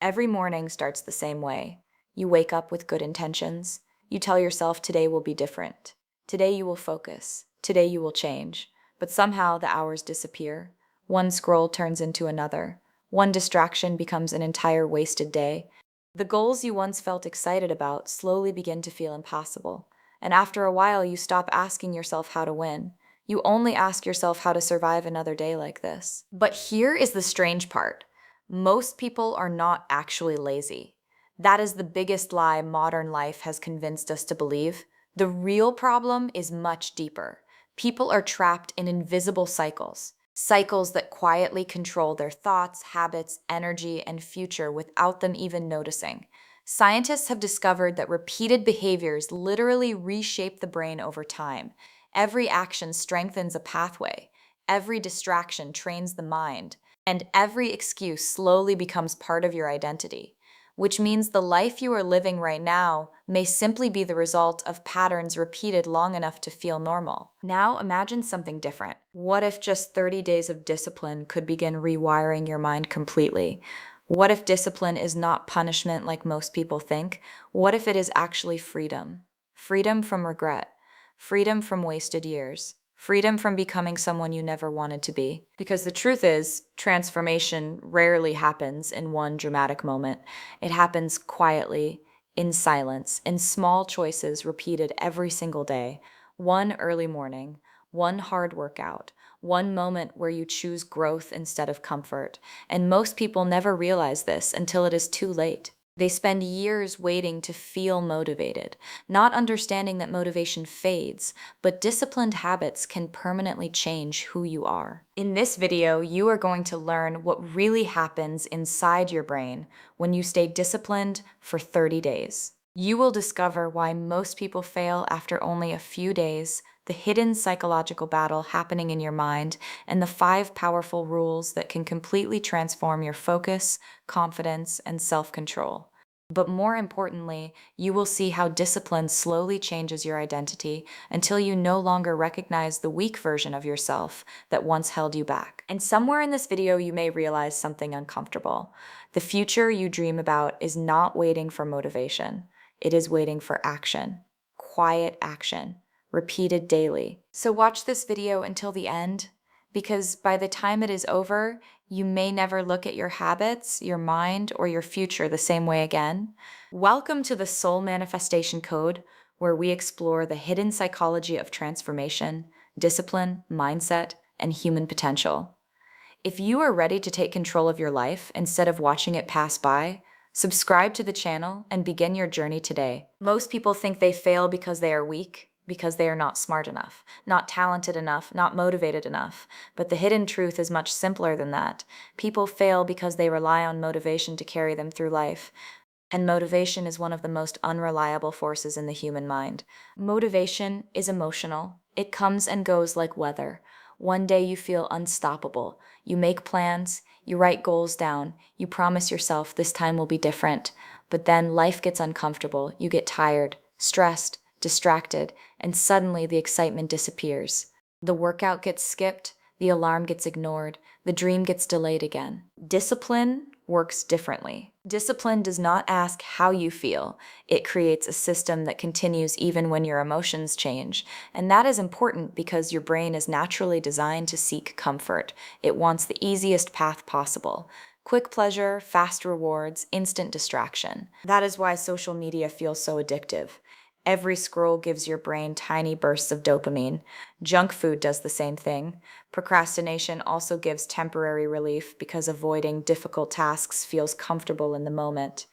Every morning starts the same way. You wake up with good intentions. You tell yourself today will be different. Today you will focus. Today you will change. But somehow the hours disappear. One scroll turns into another. One distraction becomes an entire wasted day. The goals you once felt excited about slowly begin to feel impossible. And after a while, you stop asking yourself how to win. You only ask yourself how to survive another day like this. But here is the strange part. Most people are not actually lazy. That is the biggest lie modern life has convinced us to believe. The real problem is much deeper. People are trapped in invisible cycles. Cycles that quietly control their thoughts, habits, energy, and future without them even noticing. Scientists have discovered that repeated behaviors literally reshape the brain over time. Every action strengthens a pathway. Every distraction trains the mind. And every excuse slowly becomes part of your identity, which means the life you are living right now may simply be the result of patterns repeated long enough to feel normal. Now imagine something different. What if just 30 days of discipline could begin rewiring your mind completely? What if discipline is not punishment like most people think? What if it is actually freedom? Freedom from regret. Freedom from wasted years. Freedom from becoming someone you never wanted to be. Because the truth is, transformation rarely happens in one dramatic moment. It happens quietly, in silence, in small choices repeated every single day. One early morning, one hard workout, one moment where you choose growth instead of comfort. And most people never realize this until it is too late. They spend years waiting to feel motivated, not understanding that motivation fades, but disciplined habits can permanently change who you are. In this video, you are going to learn what really happens inside your brain when you stay disciplined for 30 days. You will discover why most people fail after only a few days, the hidden psychological battle happening in your mind, and the 5 powerful rules that can completely transform your focus, confidence, and self-control. But more importantly, you will see how discipline slowly changes your identity until you no longer recognize the weak version of yourself that once held you back. And somewhere in this video, you may realize something uncomfortable. The future you dream about is not waiting for motivation. It is waiting for action. Quiet action. Repeated daily. So watch this video until the end, because by the time it is over, you may never look at your habits, your mind, or your future the same way again. Welcome to the Soul Manifestation Code, where we explore the hidden psychology of transformation, discipline, mindset, and human potential. If you are ready to take control of your life instead of watching it pass by, subscribe to the channel and begin your journey today. Most people think they fail because they are weak, because they are not smart enough, not talented enough, not motivated enough. But the hidden truth is much simpler than that. People fail because they rely on motivation to carry them through life. And motivation is one of the most unreliable forces in the human mind. Motivation is emotional. It comes and goes like weather. One day you feel unstoppable. You make plans, you write goals down, you promise yourself this time will be different. But then life gets uncomfortable, you get tired, stressed, distracted, and suddenly the excitement disappears. The workout gets skipped, the alarm gets ignored, the dream gets delayed again. Discipline works differently. Discipline does not ask how you feel. It creates a system that continues even when your emotions change. And that is important because your brain is naturally designed to seek comfort. It wants the easiest path possible. Quick pleasure, fast rewards, instant distraction. That is why social media feels so addictive. Every scroll gives your brain tiny bursts of dopamine. Junk food does the same thing. Procrastination also gives temporary relief because avoiding difficult tasks feels comfortable in the moment.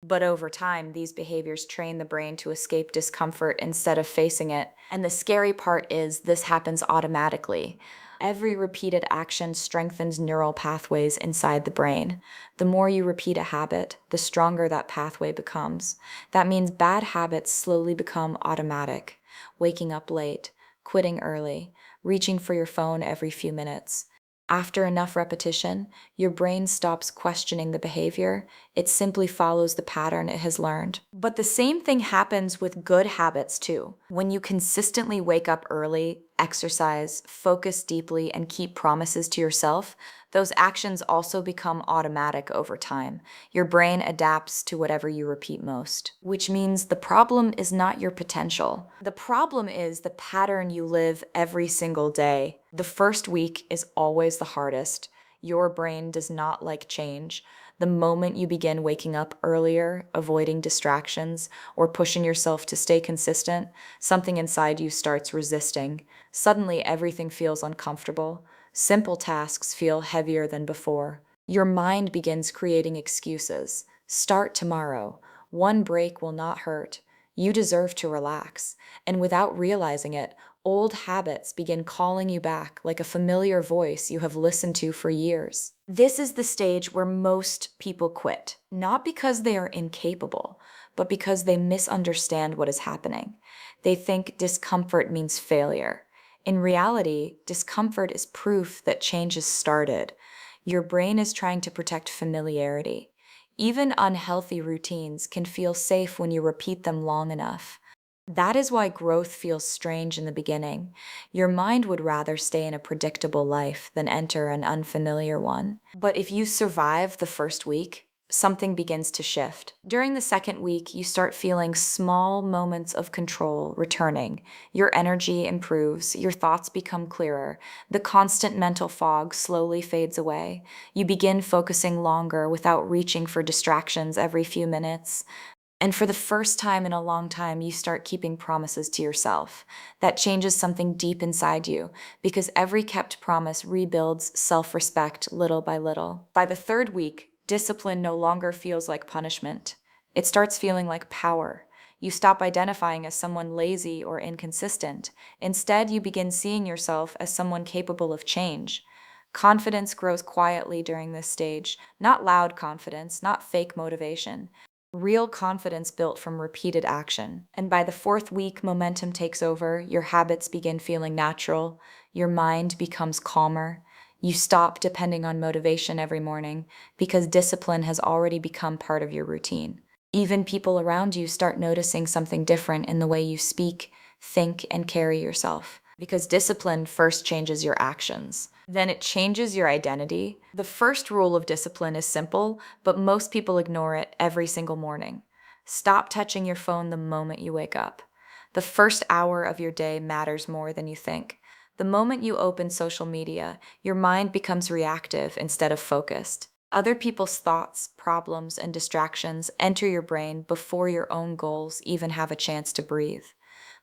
But over time, these behaviors train the brain to escape discomfort instead of facing it. And the scary part is this happens automatically. Every repeated action strengthens neural pathways inside the brain. The more you repeat a habit, the stronger that pathway becomes. That means bad habits slowly become automatic. Waking up late, quitting early, reaching for your phone every few minutes. After enough repetition, your brain stops questioning the behavior. It simply follows the pattern it has learned. But the same thing happens with good habits too. When you consistently wake up early, exercise, focus deeply, and keep promises to yourself, those actions also become automatic over time. Your brain adapts to whatever you repeat most, which means the problem is not your potential. The problem is the pattern you live every single day. The first week is always the hardest. Your brain does not like change. The moment you begin waking up earlier, avoiding distractions, or pushing yourself to stay consistent, something inside you starts resisting. Suddenly, everything feels uncomfortable. Simple tasks feel heavier than before. Your mind begins creating excuses. Start tomorrow. One break will not hurt. You deserve to relax. And without realizing it, old habits begin calling you back like a familiar voice you have listened to for years. This is the stage where most people quit, not because they are incapable, but because they misunderstand what is happening. They think discomfort means failure. In reality, discomfort is proof that change has started. Your brain is trying to protect familiarity. Even unhealthy routines can feel safe when you repeat them long enough. That is why growth feels strange in the beginning. Your mind would rather stay in a predictable life than enter an unfamiliar one. But if you survive the first week, something begins to shift. During the second week, you start feeling small moments of control returning. Your energy improves, your thoughts become clearer, the constant mental fog slowly fades away. You begin focusing longer without reaching for distractions every few minutes. And for the first time in a long time, you start keeping promises to yourself. That changes something deep inside you, because every kept promise rebuilds self-respect little by little. By the third week, discipline no longer feels like punishment. It starts feeling like power. You stop identifying as someone lazy or inconsistent. Instead, you begin seeing yourself as someone capable of change. Confidence grows quietly during this stage, not loud confidence, not fake motivation. Real confidence built from repeated action. And by the fourth week, momentum takes over, your habits begin feeling natural, your mind becomes calmer. You stop depending on motivation every morning because discipline has already become part of your routine. Even people around you start noticing something different in the way you speak, think, and carry yourself. Because discipline first changes your actions, then it changes your identity. The first rule of discipline is simple, but most people ignore it every single morning. Stop touching your phone the moment you wake up. The first hour of your day matters more than you think. The moment you open social media, your mind becomes reactive instead of focused. Other people's thoughts, problems, and distractions enter your brain before your own goals even have a chance to breathe.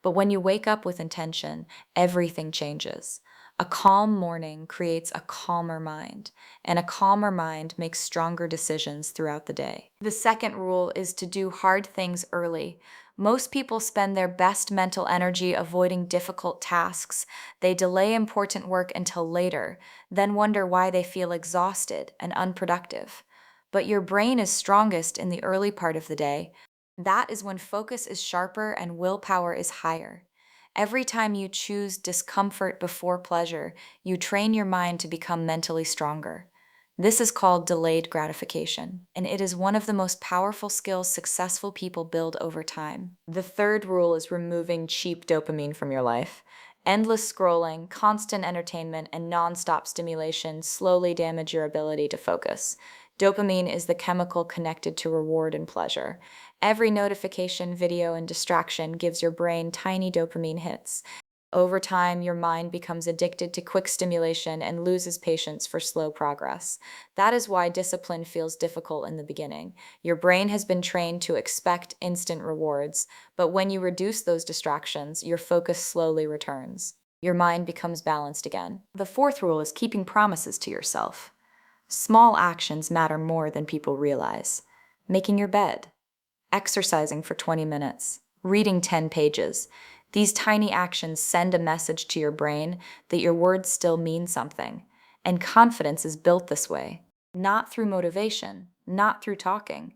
But when you wake up with intention, everything changes. A calm morning creates a calmer mind, and a calmer mind makes stronger decisions throughout the day. The second rule is to do hard things early. Most people spend their best mental energy avoiding difficult tasks. They delay important work until later, then wonder why they feel exhausted and unproductive. But your brain is strongest in the early part of the day. That is when focus is sharper and willpower is higher. Every time you choose discomfort before pleasure, you train your mind to become mentally stronger. This is called delayed gratification, and it is one of the most powerful skills successful people build over time. The third rule is removing cheap dopamine from your life. Endless scrolling, constant entertainment, and nonstop stimulation slowly damage your ability to focus. Dopamine is the chemical connected to reward and pleasure. Every notification, video, and distraction gives your brain tiny dopamine hits. Over time, your mind becomes addicted to quick stimulation and loses patience for slow progress. That is why discipline feels difficult in the beginning. Your brain has been trained to expect instant rewards, but when you reduce those distractions, your focus slowly returns. Your mind becomes balanced again. The fourth rule is keeping promises to yourself. Small actions matter more than people realize. Making your bed, exercising for 20 minutes, reading 10 pages. These tiny actions send a message to your brain that your words still mean something. And confidence is built this way, not through motivation, not through talking.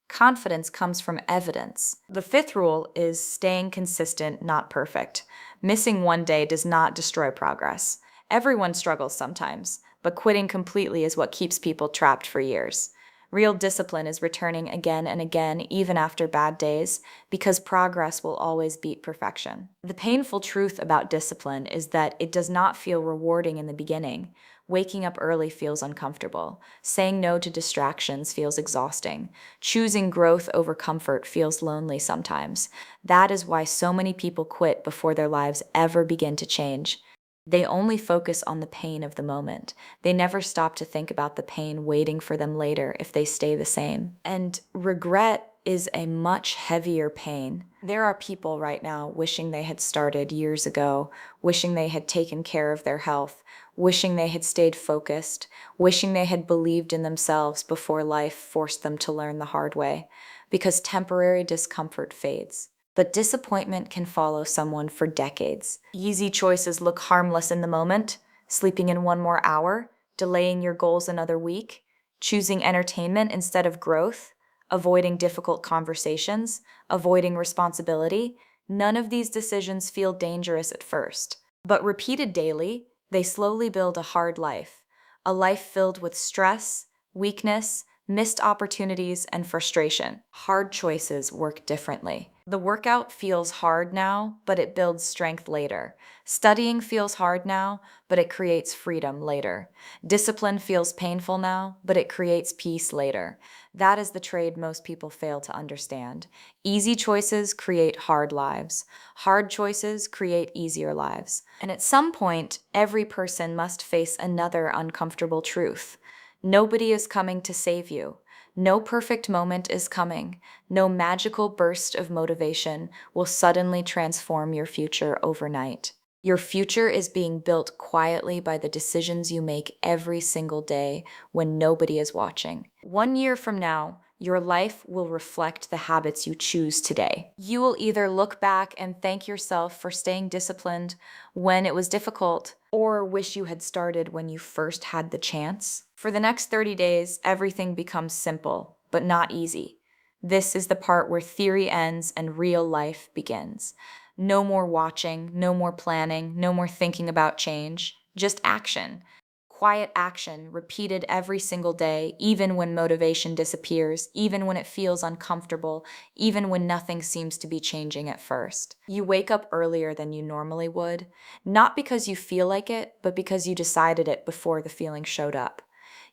Confidence comes from evidence. The fifth rule is staying consistent, not perfect. Missing one day does not destroy progress. Everyone struggles sometimes, but quitting completely is what keeps people trapped for years. Real discipline is returning again and again, even after bad days, because progress will always beat perfection. The painful truth about discipline is that it does not feel rewarding in the beginning. Waking up early feels uncomfortable. Saying no to distractions feels exhausting. Choosing growth over comfort feels lonely sometimes. That is why so many people quit before their lives ever begin to change. They only focus on the pain of the moment. They never stop to think about the pain waiting for them later if they stay the same. And regret is a much heavier pain. There are people right now wishing they had started years ago, wishing they had taken care of their health, wishing they had stayed focused, wishing they had believed in themselves before life forced them to learn the hard way, because temporary discomfort fades. But disappointment can follow someone for decades. Easy choices look harmless in the moment: sleeping in one more hour, delaying your goals another week, choosing entertainment instead of growth, avoiding difficult conversations, avoiding responsibility. None of these decisions feel dangerous at first, but repeated daily, they slowly build a hard life, a life filled with stress, weakness, missed opportunities, and frustration. Hard choices work differently. The workout feels hard now, but it builds strength later. Studying feels hard now, but it creates freedom later. Discipline feels painful now, but it creates peace later. That is the trade most people fail to understand. Easy choices create hard lives. Hard choices create easier lives. And at some point, every person must face another uncomfortable truth. Nobody is coming to save you. No perfect moment is coming. No magical burst of motivation will suddenly transform your future overnight. Your future is being built quietly by the decisions you make every single day when nobody is watching. 1 year from now, your life will reflect the habits you choose today. You will either look back and thank yourself for staying disciplined when it was difficult, or wish you had started when you first had the chance. For the next 30 days, everything becomes simple, but not easy. This is the part where theory ends and real life begins. No more watching, no more planning, no more thinking about change, just action. Quiet action, repeated every single day, even when motivation disappears, even when it feels uncomfortable, even when nothing seems to be changing at first. You wake up earlier than you normally would, not because you feel like it, but because you decided it before the feeling showed up.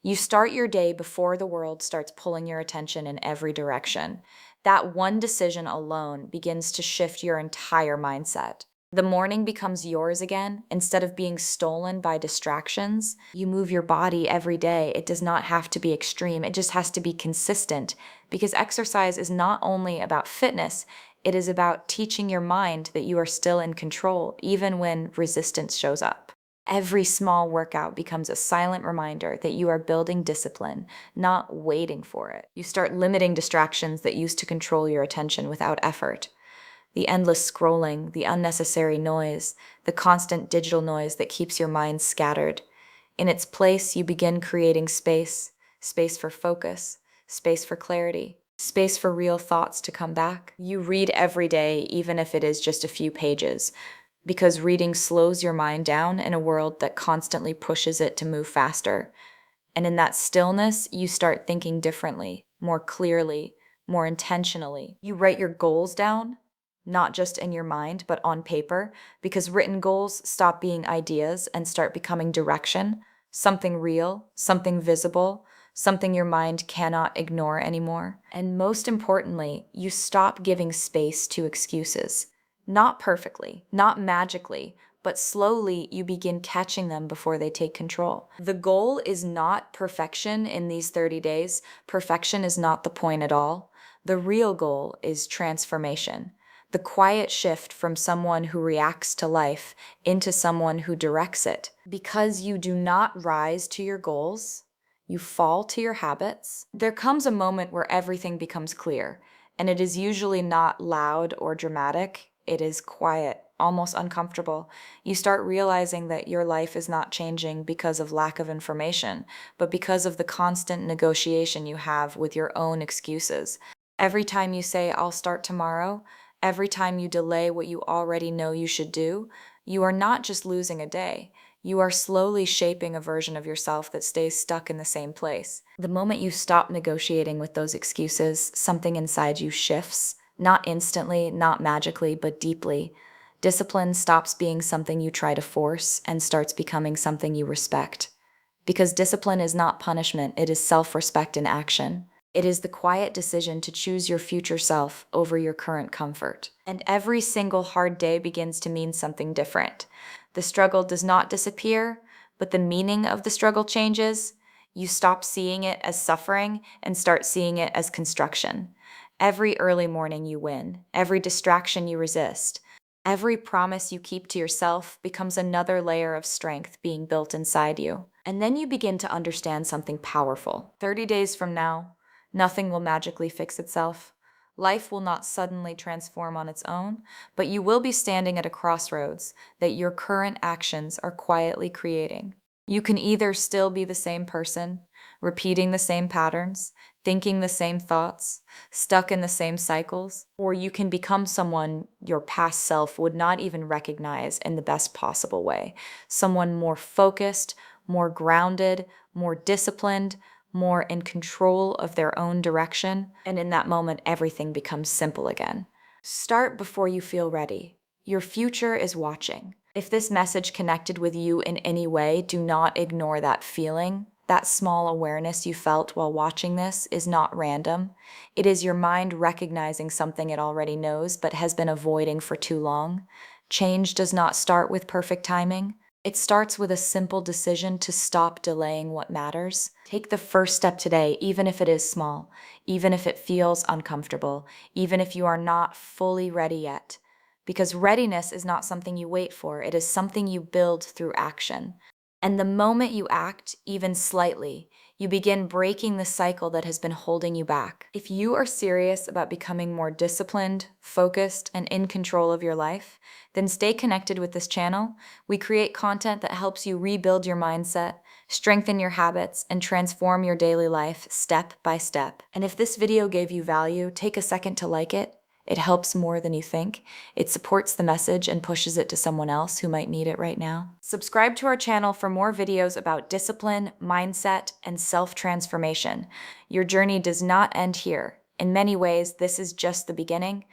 You start your day before the world starts pulling your attention in every direction. That one decision alone begins to shift your entire mindset. The morning becomes yours again. Instead of being stolen by distractions, you move your body every day. It does not have to be extreme. It just has to be consistent, because exercise is not only about fitness, it is about teaching your mind that you are still in control, even when resistance shows up. Every small workout becomes a silent reminder that you are building discipline, not waiting for it. You start limiting distractions that used to control your attention without effort. The endless scrolling, the unnecessary noise, the constant digital noise that keeps your mind scattered. In its place, you begin creating space, space for focus, space for clarity, space for real thoughts to come back. You read every day, even if it is just a few pages, because reading slows your mind down in a world that constantly pushes it to move faster. And in that stillness, you start thinking differently, more clearly, more intentionally. You write your goals down, not just in your mind, but on paper, because written goals stop being ideas and start becoming direction, something real, something visible, something your mind cannot ignore anymore. And most importantly, you stop giving space to excuses. Not perfectly, not magically, but slowly you begin catching them before they take control. The goal is not perfection in these 30 days. Perfection is not the point at all. The real goal is transformation. The quiet shift from someone who reacts to life into someone who directs it. Because you do not rise to your goals, you fall to your habits. There comes a moment where everything becomes clear, and it is usually not loud or dramatic. It is quiet, almost uncomfortable. You start realizing that your life is not changing because of lack of information, but because of the constant negotiation you have with your own excuses. Every time you say, "I'll start tomorrow," every time you delay what you already know you should do, you are not just losing a day. you are slowly shaping a version of yourself that stays stuck in the same place. The moment you stop negotiating with those excuses, something inside you shifts, not instantly, not magically, but deeply. Discipline stops being something you try to force and starts becoming something you respect. Because discipline is not punishment, it is self-respect in action. It is the quiet decision to choose your future self over your current comfort. And every single hard day begins to mean something different. The struggle does not disappear, but the meaning of the struggle changes. You stop seeing it as suffering and start seeing it as construction. Every early morning you win, every distraction you resist, every promise you keep to yourself becomes another layer of strength being built inside you. And then you begin to understand something powerful. 30 days from now, nothing will magically fix itself. Life will not suddenly transform on its own, but you will be standing at a crossroads that your current actions are quietly creating. You can either still be the same person, repeating the same patterns, thinking the same thoughts, stuck in the same cycles, or you can become someone your past self would not even recognize in the best possible way. Someone more focused, more grounded, more disciplined, more in control of their own direction, and in that moment, everything becomes simple again. Start before you feel ready. Your future is watching. If this message connected with you in any way, do not ignore that feeling. That small awareness you felt while watching this is not random. It is your mind recognizing something it already knows but has been avoiding for too long. Change does not start with perfect timing. It starts with a simple decision to stop delaying what matters. Take the first step today, even if it is small, even if it feels uncomfortable, even if you are not fully ready yet. Because readiness is not something you wait for, it is something you build through action. And the moment you act, even slightly, you begin breaking the cycle that has been holding you back. If you are serious about becoming more disciplined, focused, and in control of your life, then stay connected with this channel. We create content that helps you rebuild your mindset, strengthen your habits, and transform your daily life step by step. And if this video gave you value, take a second to like it. It helps more than you think. It supports the message and pushes it to someone else who might need it right now. Subscribe to our channel for more videos about discipline, mindset, and self-transformation. Your journey does not end here. In many ways, this is just the beginning.